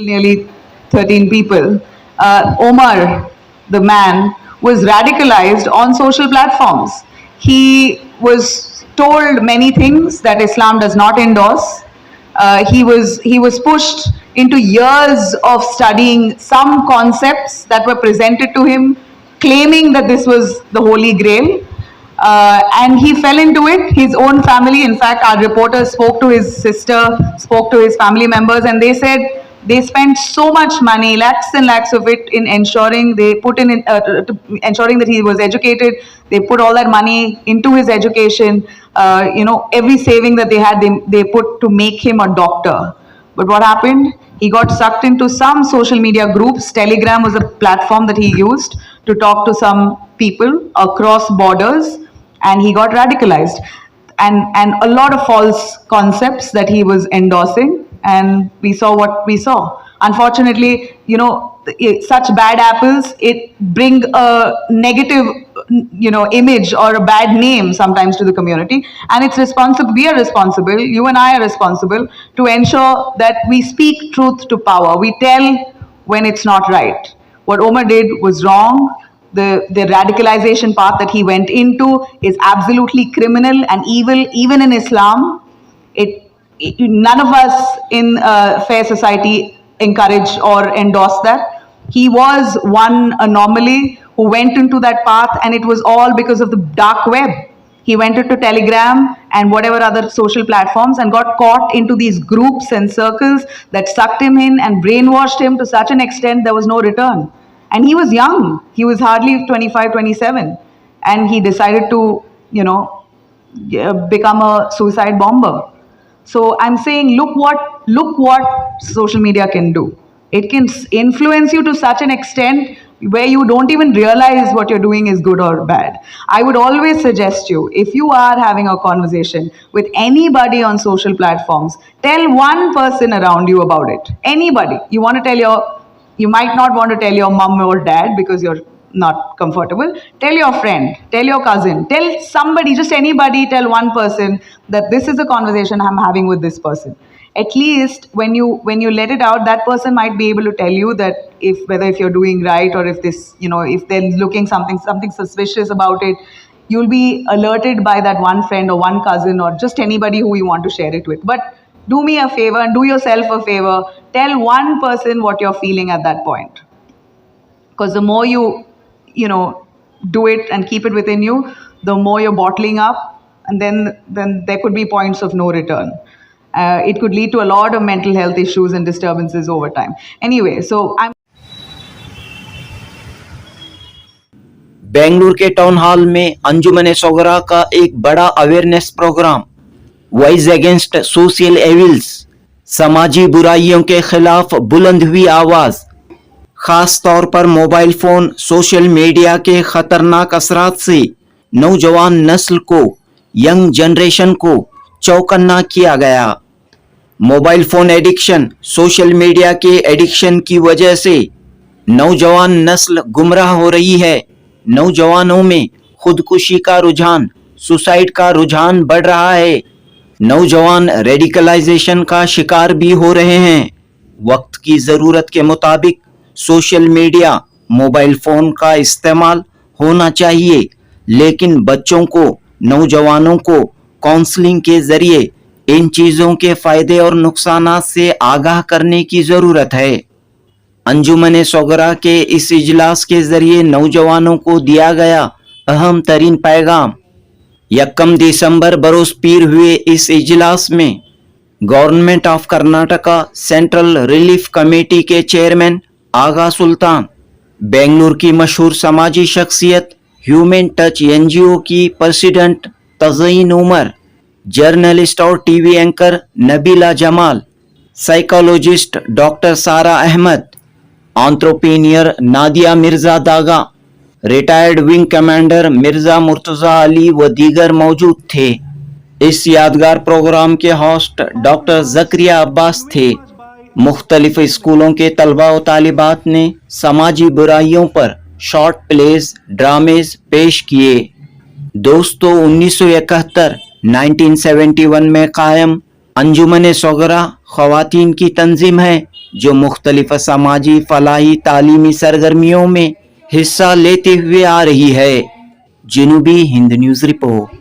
nearly 13 people. Omar, the man, was radicalized on social platforms. He was told many things that Islam does not endorse. He was pushed into years of studying some concepts that were presented to him, claiming that this was the Holy Grail. And he fell into it. His own family, in fact, our reporter spoke to his sister, spoke to his family members, and they said they spent so much money, lakhs and lakhs of it, in ensuring ensuring that he was educated. They put all that money into his education. Every saving that they had, they put to make him a doctor. But what happened? He got sucked into some social media groups. Telegram was a platform that he used to talk to some people across borders, and he got radicalized. And a lot of false concepts that he was endorsing, and we saw what we saw. Unfortunately, such bad apples, it bring a negative image or a bad name sometimes to the community, and we are responsible, you and I are responsible to ensure that we speak truth to power. We tell when it's not right. What Omar did was wrong. The radicalization path that he went into is absolutely criminal and evil, even in Islam. None of us in fair society encourage or endorse that. He was one anomaly who went into that path, and it was all because of the dark web. He went into Telegram and whatever other social platforms and got caught into these groups and circles that sucked him in and brainwashed him to such an extent there was no return. And he was young. He was hardly 25, 27. And he decided to, become a suicide bomber. So I'm saying, look what social media can do. It can influence you to such an extent where you don't even realize what you're doing is good or bad. I would always suggest you, if you are having a conversation with anybody on social platforms, tell one person around you about it. Anybody. You might not want to tell your mom or dad because you're not comfortable. Tell your friend, tell your cousin, tell somebody, just anybody, tell one person that this is a conversation I'm having with this person. At least when you let it out, that person might be able to tell you that if you're doing right, or if this, if they're looking something suspicious about it, you'll be alerted by that one friend or one cousin or just anybody who you want to share it with. But do me a favor and do yourself a favor. Tell one person what you're feeling at that point. Because the more you do it and keep it within you, the more you're bottling up, and then there could be points of no return. It could lead to a lot of mental health issues and disturbances over time. Anyway, Bengaluru के town hall में अंजुमन सोगरा का एक बड़ा awareness programme, voice against social evils, समाजी बुराइयों के खिलाफ बुलंद हुई आवाज। खास तौर पर मोबाइल फोन, सोशल मीडिया के खतरनाक असरात से नौजवान नस्ल को, यंग जनरेशन को चौकन्ना किया गया। Mobile phone addiction, social media के एडिक्शन की वजह से नौजवान नस्ल गुमराह हो रही है। नौजवानों में खुदकुशी का रुझान, सुसाइड का रुझान बढ़ रहा है। नौजवान रेडिकलाइजेशन का शिकार भी हो रहे हैं। वक्त की ज़रूरत के मुताबिक सोशल मीडिया, मोबाइल फ़ोन का इस्तेमाल होना चाहिए, लेकिन बच्चों को, नौजवानों को काउंसलिंग के ज़रिए इन चीज़ों के फ़ायदे और नुकसानात से आगाह करने की ज़रूरत है। अंजुमन सोगरा के इस इजलास के ज़रिए नौजवानों को दिया गया अहम तरीन पैगाम। 1 दिसंबर बरोज़ पीर हुए इस इजलास में government of Karnataka central relief committee के चेयरमैन आगा सुल्तान, बेंगलुरु की मशहूर समाजी शख्सियत ह्यूमन टच एनजीओ की प्रेसिडेंट तज़ीन उमर, जर्नलिस्ट और TV anchor Nabila Jamal, psychologist doctor Sara Ahmed, entrepreneur Nadia Mirza Daga, retired wing commander Mirza Murtaza Ali व दीगर मौजूद थे। इस यादगार प्रोग्राम के होस्ट डॉक्टर ज़करिया अब्बास थे। मुख्तलिफ स्कूलों के तलबा व तालिबात ने समाजी बुराइयों पर शॉर्ट प्लेज, ड्रामेज पेश किए। दोस्तों, 1971 में कायम अंजुमन सोगरा ख़वातीन की तंजीम है جو مختلف سماجی فلاحی تعلیمی سرگرمیوں میں حصہ لیتے ہوئے آ رہی ہے۔ جنوبی ہند نیوز رپورٹ۔